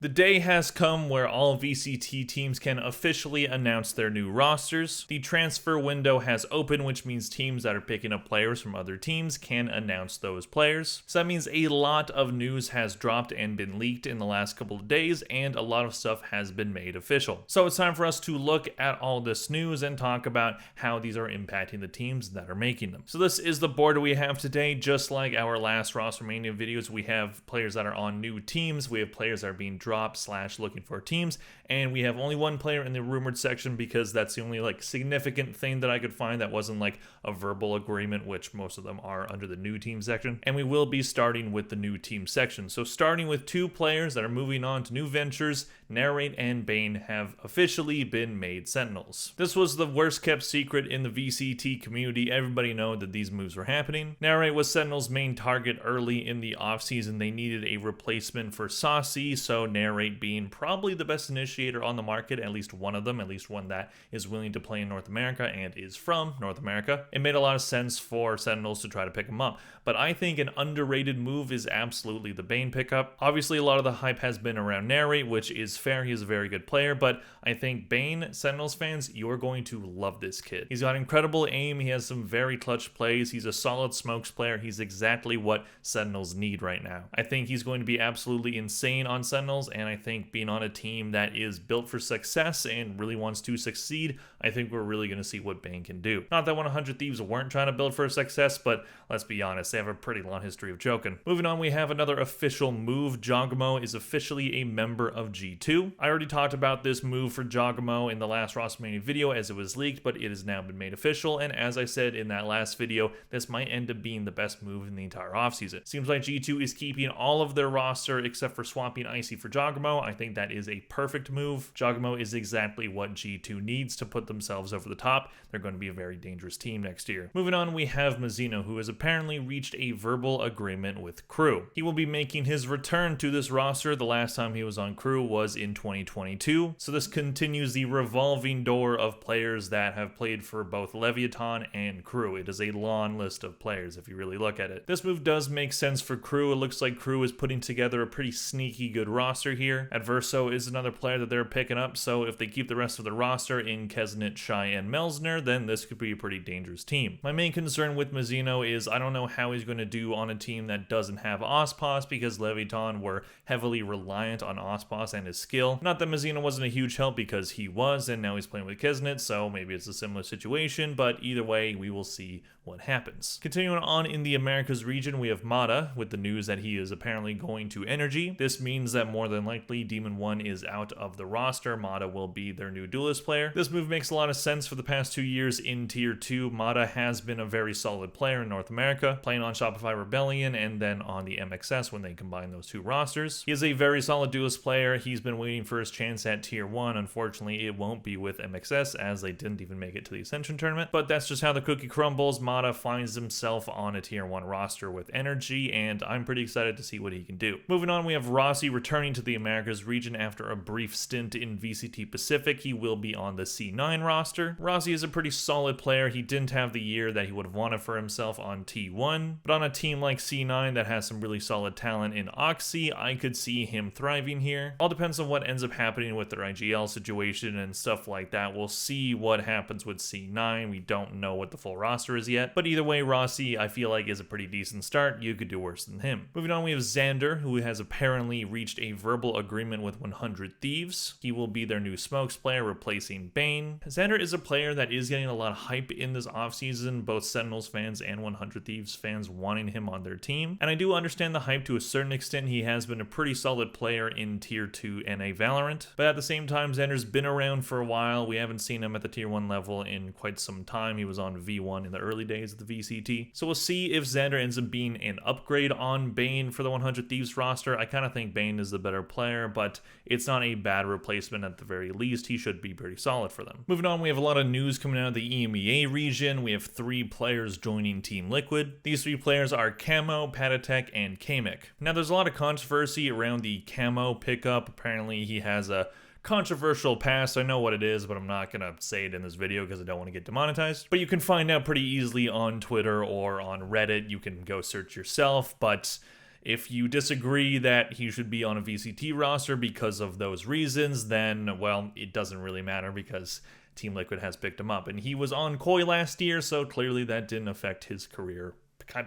The day has come where all VCT teams can officially announce their new rosters. The transfer window has opened, which means teams that are picking up players from other teams can announce those players. So that means a lot of news has dropped and been leaked in the last couple of days, and a lot of stuff has been made official. So it's time for us to look at all this news and talk about how these are impacting the teams that are making them. So this is the board we have today. Just like our last Rostermania videos, we have players that are on new teams, we have players that are being dropped / looking for teams, and we have only one player in the rumored section because that's the only significant thing that I could find that wasn't a verbal agreement, which most of them are under the new team section. And we will be starting with the new team section. So starting with two players that are moving on to new ventures, Narrate and Bane have officially been made Sentinels. This was the worst kept secret in the VCT community. Everybody knew that these moves were happening. Narrate was Sentinel's main target early in the offseason. They needed a replacement for Saucy, so Narrate being probably the best initiator on the market, at least one of them, at least one that is willing to play in North America and is from North America. It made a lot of sense for Sentinels to try to pick him up, but I think an underrated move is absolutely the Bane pickup. Obviously, a lot of the hype has been around Narrate, which is fair. He's a very good player, but I think Bane, Sentinels fans, you're going to love this kid. He's got incredible aim. He has some very clutch plays. He's a solid smokes player. He's exactly what Sentinels need right now. I think he's going to be absolutely insane on Sentinels, and I think being on a team that is built for success and really wants to succeed, I think we're really going to see what Bane can do. Not that 100 Thieves weren't trying to build for success, but let's be honest, they have a pretty long history of joking. Moving on, we have another official move. Jogamo is officially a member of G2. I already talked about this move for Jogamo in the last Rostermania video as it was leaked, but it has now been made official, and as I said in that last video, this might end up being the best move in the entire offseason. Seems like G2 is keeping all of their roster except for swapping Icy for Jogamo. I think that is a perfect move. Jogamo is exactly what G2 needs to put themselves over the top. They're going to be a very dangerous team next year. Moving on, we have Mazzino, who has apparently reached a verbal agreement with Crew. He will be making his return to this roster. The last time he was on Crew was in 2022, so this continues the revolving door of players that have played for both Leviathan and Crew. It is a long list of players if you really look at it. This move does make sense for Crew. It looks like Crew is putting together a pretty sneaky good roster here. Adverso is another player that they're picking up, so if they keep the rest of the roster in Kesnit, Shy, and Melsner, then this could be a pretty dangerous team. My main concern with Mazzino is I don't know how he's going to do on a team that doesn't have Ospos, because Leviathan were heavily reliant on Ospos and his skill. Not that Mazzino wasn't a huge help, because he was, and now he's playing with Kesnit, so maybe it's a similar situation, but either way, we will see what happens. Continuing on in the Americas region, we have Mata with the news that he is apparently going to Energy. This means that more than likely Demon 1 is out of the roster. Mata will be their new duelist player. This move makes a lot of sense. For the past 2 years in Tier 2, Mata has been a very solid player in North America, playing on Shopify Rebellion and then on the MXS when they combine those two rosters. He is a very solid duelist player. He's been waiting for his chance at Tier 1. Unfortunately, it won't be with MXS as they didn't even make it to the Ascension tournament, but that's just how the cookie crumbles. Mata finds himself on a Tier 1 roster with Energy, and I'm pretty excited to see what he can do. Moving on, we have Rossi returning to the Americas region after a brief stint in VCT Pacific. He will be on the C9 roster. Rossi is a pretty solid player. He didn't have the year that he would have wanted for himself on T1, but on a team like C9 that has some really solid talent in Oxy, I could see him thriving here. All depends on what ends up happening with their IGL situation and stuff like that. We'll see what happens with C9. We don't know what the full roster is yet, but either way, Rossi, I feel like, is a pretty decent start. You could do worse than him. Moving on, we have Xander, who has apparently reached a verbal agreement with 100 Thieves. He will be their new smokes player, replacing Bane. Xander is a player that is getting a lot of hype in this offseason, both Sentinels fans and 100 Thieves fans wanting him on their team. And I do understand the hype to a certain extent. He has been a pretty solid player in Tier 2 NA Valorant, but at the same time, Xander's been around for a while. We haven't seen him at the Tier 1 level in quite some time. He was on V1 in the early days of the VCT. So we'll see if Xander ends up being an upgrade on Bane for the 100 Thieves roster. I kind of think Bane is the better player, but it's not a bad replacement at the very least. He should be pretty solid for them. Moving on, we have a lot of news coming out of the EMEA region. We have 3 players joining Team Liquid. These 3 players are Camo, Patatek, and Kamek. Now, there's a lot of controversy around the Camo pickup. Apparently, he has a controversial past. I know what it is, but I'm not going to say it in this video because I don't want to get demonetized. But you can find out pretty easily on Twitter or on Reddit. You can go search yourself, but If you disagree that he should be on a VCT roster because of those reasons, then, well, it doesn't really matter because Team Liquid has picked him up. And he was on Koi last year, so clearly that didn't affect his career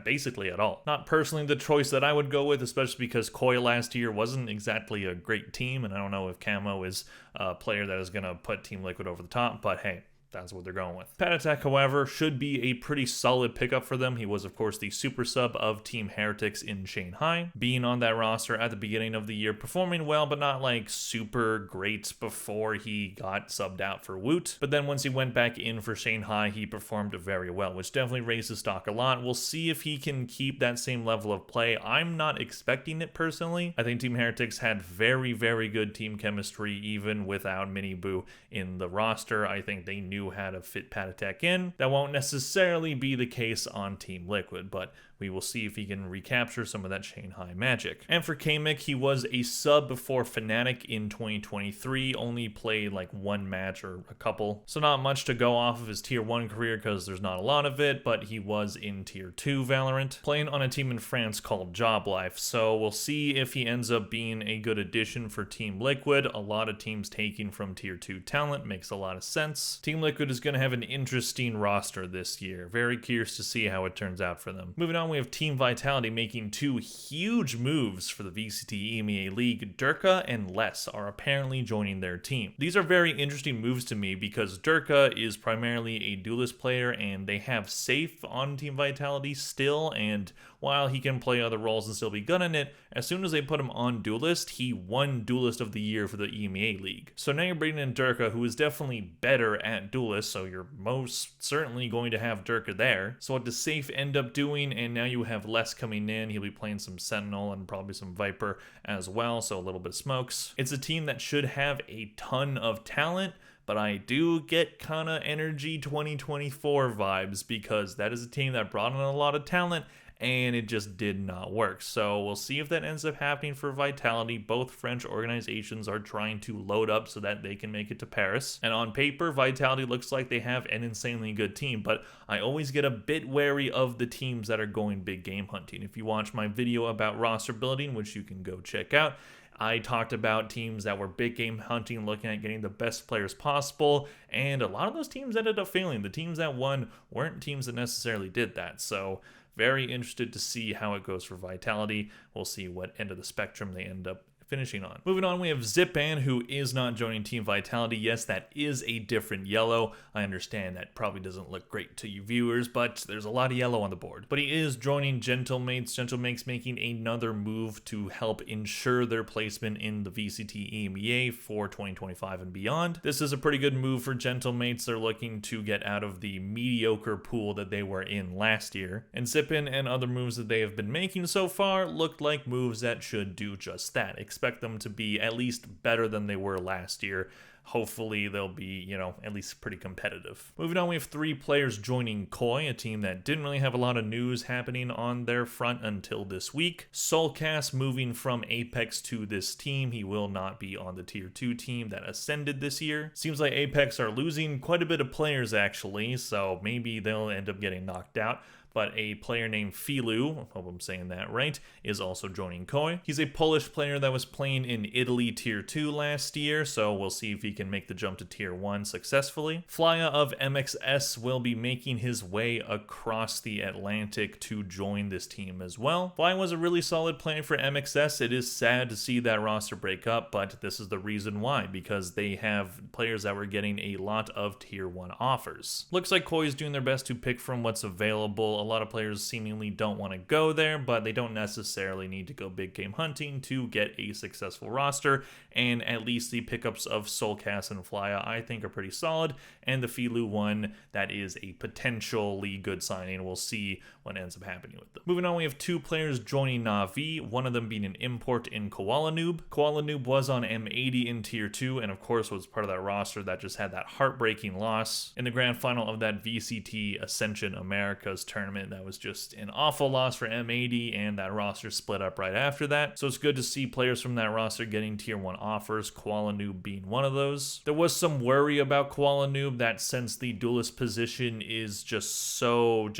basically at all. Not personally the choice that I would go with, especially because Koi last year wasn't exactly a great team, and I don't know if Camo is a player that is going to put Team Liquid over the top, but hey, that's what they're going with. Patatek, however, should be a pretty solid pickup for them. He was, of course, the super sub of Team Heretics in Shanghai, being on that roster at the beginning of the year, performing well, but not like super great before he got subbed out for Woot. But then once he went back in for Shanghai, he performed very well, which definitely raised his stock a lot. We'll see if he can keep that same level of play. I'm not expecting it personally. I think Team Heretics had very, very good team chemistry, even without Mini Boo in the roster. I think they knew how to fit Patatek in. That won't necessarily be the case on Team Liquid, but we will see if he can recapture some of that Shanghai magic. And for Kamek, he was a sub before Fnatic in 2023, only played like one match or a couple, so not much to go off of his tier 1 career because there's not a lot of it, but he was in tier 2 Valorant, playing on a team in France called Job Life, so we'll see if he ends up being a good addition for Team Liquid. A lot of teams taking from tier 2 talent makes a lot of sense. Team Liquid is going to have an interesting roster this year. Very curious to see how it turns out for them. Moving on, we have Team Vitality making 2 huge moves for the VCT EMEA League. Durka and Les are apparently joining their team. These are very interesting moves to me because Durka is primarily a duelist player and they have Safe on Team Vitality still, and while he can play other roles and still be good in it, as soon as they put him on Duelist, he won Duelist of the Year for the EMEA League. So now you're bringing in Durka, who is definitely better at Duelist, so you're most certainly going to have Durka there. So what does Safe end up doing? And now you have Les coming in. He'll be playing some Sentinel and probably some Viper as well, so a little bit of smokes. It's a team that should have a ton of talent, but I do get kind of Energy 2024 vibes because that is a team that brought in a lot of talent and it just did not work. So we'll see if that ends up happening for Vitality. Both French organizations are trying to load up so that they can make it to Paris. And on paper, Vitality looks like they have an insanely good team, but I always get a bit wary of the teams that are going big game hunting. If you watch my video about roster building, which you can go check out, I talked about teams that were big game hunting, looking at getting the best players possible, and a lot of those teams ended up failing. The teams that won weren't teams that necessarily did that, so very interested to see how it goes for Vitality. We'll see what end of the spectrum they end up finishing on. Moving on, we have Zipan, who is not joining Team Vitality. Yes, that is a different yellow. I understand that probably doesn't look great to you viewers, but there's a lot of yellow on the board. But he is joining Gentlemates. Gentlemates making another move to help ensure their placement in the VCT EMEA for 2025 and beyond. This is a pretty good move for Gentlemates. They're looking to get out of the mediocre pool that they were in last year. And Zipan and other moves that they have been making so far look like moves that should do just that. Expect them to be at least better than they were last year. Hopefully they'll be, at least pretty competitive. Moving on, we have 3 players joining Koi, a team that didn't really have a lot of news happening on their front until this week. Soulcast moving from Apex to this team. He will not be on the tier 2 team that ascended this year. Seems like Apex are losing quite a bit of players actually, so maybe they'll end up getting knocked out. But a player named Filu, I hope I'm saying that right, is also joining Koi. He's a Polish player that was playing in Italy Tier 2 last year, so we'll see if he can make the jump to Tier 1 successfully. Flya of MXS will be making his way across the Atlantic to join this team as well. Flya was a really solid player for MXS. It is sad to see that roster break up, but this is the reason why, because they have players that were getting a lot of Tier 1 offers. Looks like Koi is doing their best to pick from what's available. A lot of players seemingly don't want to go there, but they don't necessarily need to go big game hunting to get a successful roster, and at least the pickups of Soulcast and Flya I think are pretty solid, and the Filu one, that is a potentially good signing. We'll see what ends up happening with them. Moving on, we have 2 players joining Na'Vi, one of them being an import in Koala Noob. Koala Noob was on M80 in Tier 2, and of course was part of that roster that just had that heartbreaking loss in the grand final of that VCT Ascension Americas tournament. That was just an awful loss for M80, and that roster split up right after that. So it's good to see players from that roster getting Tier 1 offers, Koala Noob being one of those. There was some worry about Koala Noob that since the duelist position is just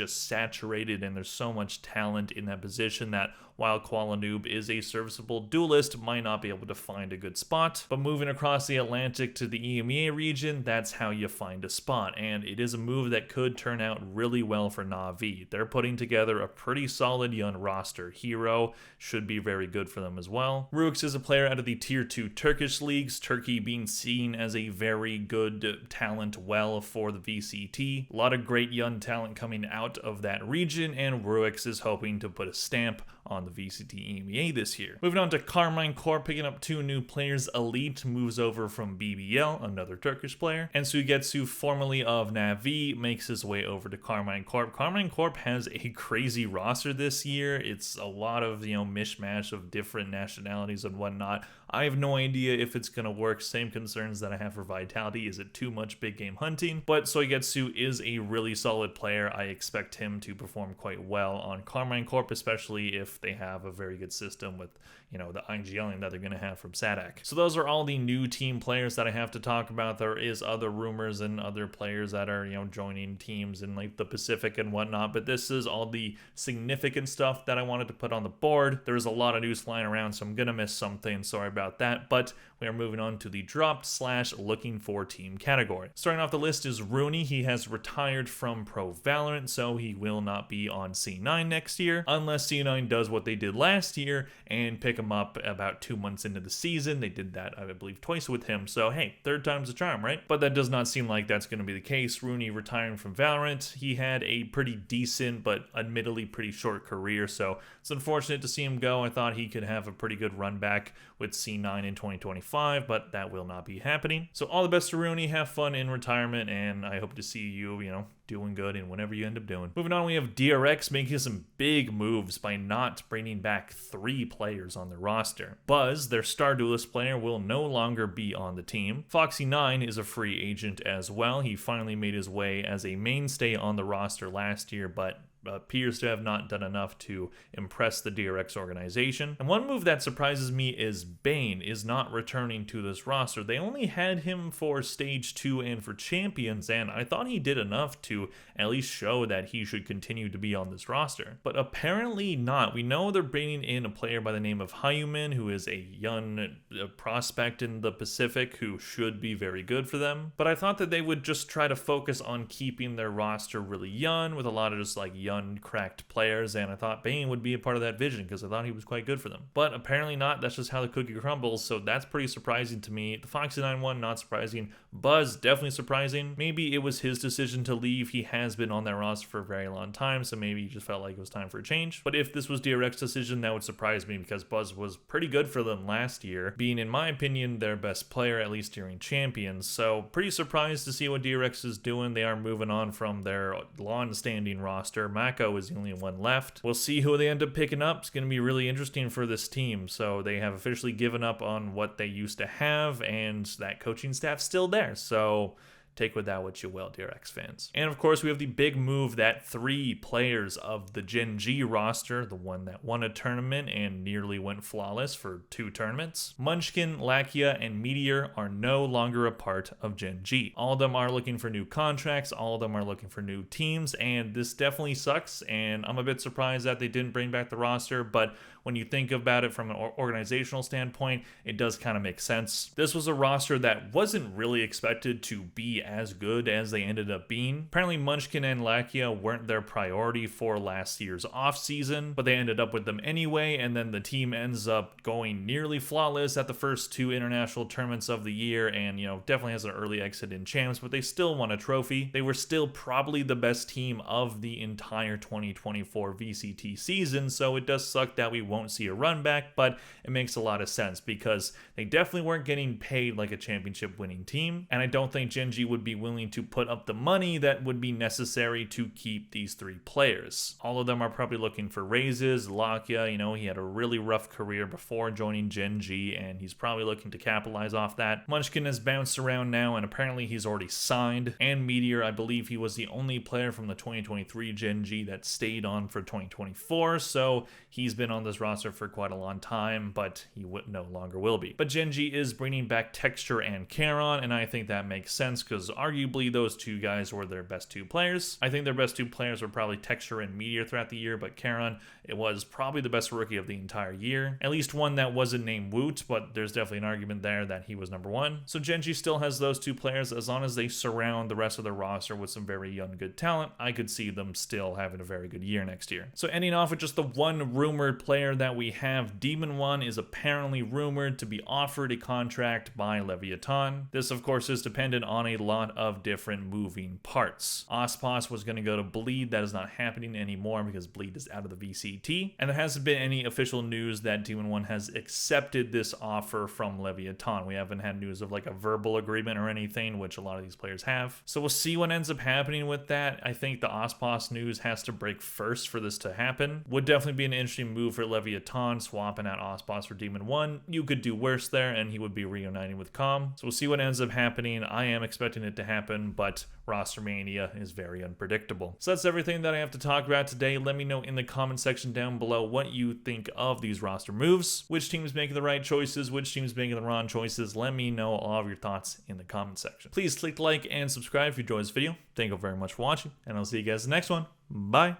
saturated and there's so much talent in that position, that while Kuala Noob is a serviceable duelist, might not be able to find a good spot. But moving across the Atlantic to the EMEA region, that's how you find a spot, and it is a move that could turn out really well for Na'Vi. They're putting together a pretty solid young roster. Hero should be very good for them as well. Ruix is a player out of the Tier 2 Turkish leagues, Turkey being seen as a very good talent well for the VCT. A lot of great young talent coming out of that region, and Ruix is hoping to put a stamp on the VCT EMEA this year. Moving on to Carmine Corp, picking up 2 new players. Elite moves over from BBL, another Turkish player, and Sugetsu, formerly of Na'Vi, makes his way over to Carmine Corp. Carmine Corp has a crazy roster this year. It's a lot of, mishmash of different nationalities and whatnot. I have no idea if it's going to work. Same concerns that I have for Vitality. Is it too much big game hunting? But Soigetsu is a really solid player. I expect him to perform quite well on Carmine Corp, especially if they have a very good system with, the IGLing that they're going to have from Sadak. So those are all the new team players that I have to talk about. There is other rumors and other players that are, joining teams in like the Pacific and whatnot, but this is all the significant stuff that I wanted to put on the board. There's a lot of news flying around, so I'm going to miss something. Sorry about that, but we are moving on to the dropped/looking for team category. Starting off the list is Rooney. He has retired from Pro Valorant, so he will not be on C9 next year, unless C9 does what they did last year and pick him up about 2 months into the season. They did that, I believe, twice with him, so hey, third time's a charm, right? But that does not seem like that's going to be the case. Rooney retiring from Valorant. He had a pretty decent, but admittedly pretty short career, so it's unfortunate to see him go. I thought he could have a pretty good run back with C9 in 2025, but that will not be happening. So all the best to Rooney. Have fun in retirement, and I hope to see you, doing good in whatever you end up doing. Moving on, we have DRX making some big moves by not bringing back 3 players on their roster. Buzz, their star duelist player, will no longer be on the team. Foxy9 is a free agent as well. He finally made his way as a mainstay on the roster last year, but appears to have not done enough to impress the DRX organization. And one move that surprises me is Bane is not returning to this roster. They only had him for Stage 2 and for Champions, and I thought he did enough to at least show that he should continue to be on this roster. But apparently not. We know they're bringing in a player by the name of Hayumin, who is a young prospect in the Pacific who should be very good for them. But I thought that they would just try to focus on keeping their roster really young with a lot of just like young cracked players, and I thought Bane would be a part of that vision because I thought he was quite good for them. But apparently not. That's just how the cookie crumbles, so that's pretty surprising to me. The Foxy9 one, not surprising. Buzz, definitely surprising. Maybe it was his decision to leave. He has been on that roster for a very long time, so maybe he just felt like it was time for a change. But if this was DRX's decision, that would surprise me because Buzz was pretty good for them last year, being, in my opinion, their best player, at least during Champions. So pretty surprised to see what DRX is doing. They are moving on from their long-standing roster. Mako is the only one left. We'll see who they end up picking up. It's going to be really interesting for this team. So they have officially given up on what they used to have, and that coaching staff's still there. So take with that what you will, DRX fans. And of course, we have the big move that 3 players of the Gen G roster, the one that won a tournament and nearly went flawless for 2 tournaments, Munchkin, Lakia, and Meteor, are no longer a part of Gen G. All of them are looking for new contracts, all of them are looking for new teams, and this definitely sucks, and I'm a bit surprised that they didn't bring back the roster, but when you think about it from an organizational standpoint, it does kind of make sense. This was a roster that wasn't really expected to be as good as they ended up being. Apparently Munchkin and Lakia weren't their priority for last year's offseason, but they ended up with them anyway, and then the team ends up going nearly flawless at the first 2 international tournaments of the year, and definitely has an early exit in champs, but they still won a trophy. They were still probably the best team of the entire 2024 VCT season, so it does suck that we won't see a run back, but it makes a lot of sense because they definitely weren't getting paid like a championship winning team, and I don't think Gen G would be willing to put up the money that would be necessary to keep these 3 players. All of them are probably looking for raises. Lakia, he had a really rough career before joining Gen G, and he's probably looking to capitalize off that. Munchkin has bounced around now, and apparently he's already signed. And Meteor, I believe he was the only player from the 2023 Gen G that stayed on for 2024, so he's been on this roster for quite a long time, but he no longer will be. But Genji is bringing back Texture and Charon, and I think that makes sense because arguably those two guys were their best two players. I think their best two players were probably Texture and Meteor throughout the year, but Charon, it was probably the best rookie of the entire year. At least one that wasn't named Woot, but there's definitely an argument there that he was number one. So Genji still has those two players. As long as they surround the rest of their roster with some very young, good talent, I could see them still having a very good year next year. So ending off with just the one rumored player that we have, Demon One is apparently rumored to be offered a contract by Leviathan. This, of course, is dependent on a lot of different moving parts. Ospos was going to go to Bleed. That is not happening anymore because Bleed is out of the VCT. And there hasn't been any official news that Demon One has accepted this offer from Leviathan. We haven't had news of like a verbal agreement or anything, which a lot of these players have. So we'll see what ends up happening with that. I think the Ospos news has to break first for this to happen. Would definitely be an interesting move for Leviathan, swapping out Ospos for Demon One. You could do worse there, and he would be reuniting with Calm. So we'll see what ends up happening. I am expecting it to happen, but Rostermania is very unpredictable. So that's everything that I have to talk about today. Let me know in the comment section down below what you think of these roster moves, which team's making the right choices, which team's making the wrong choices. Let me know all of your thoughts in the comment section. Please click like and subscribe if you enjoyed this video. Thank you very much for watching, and I'll see you guys in the next one. Bye.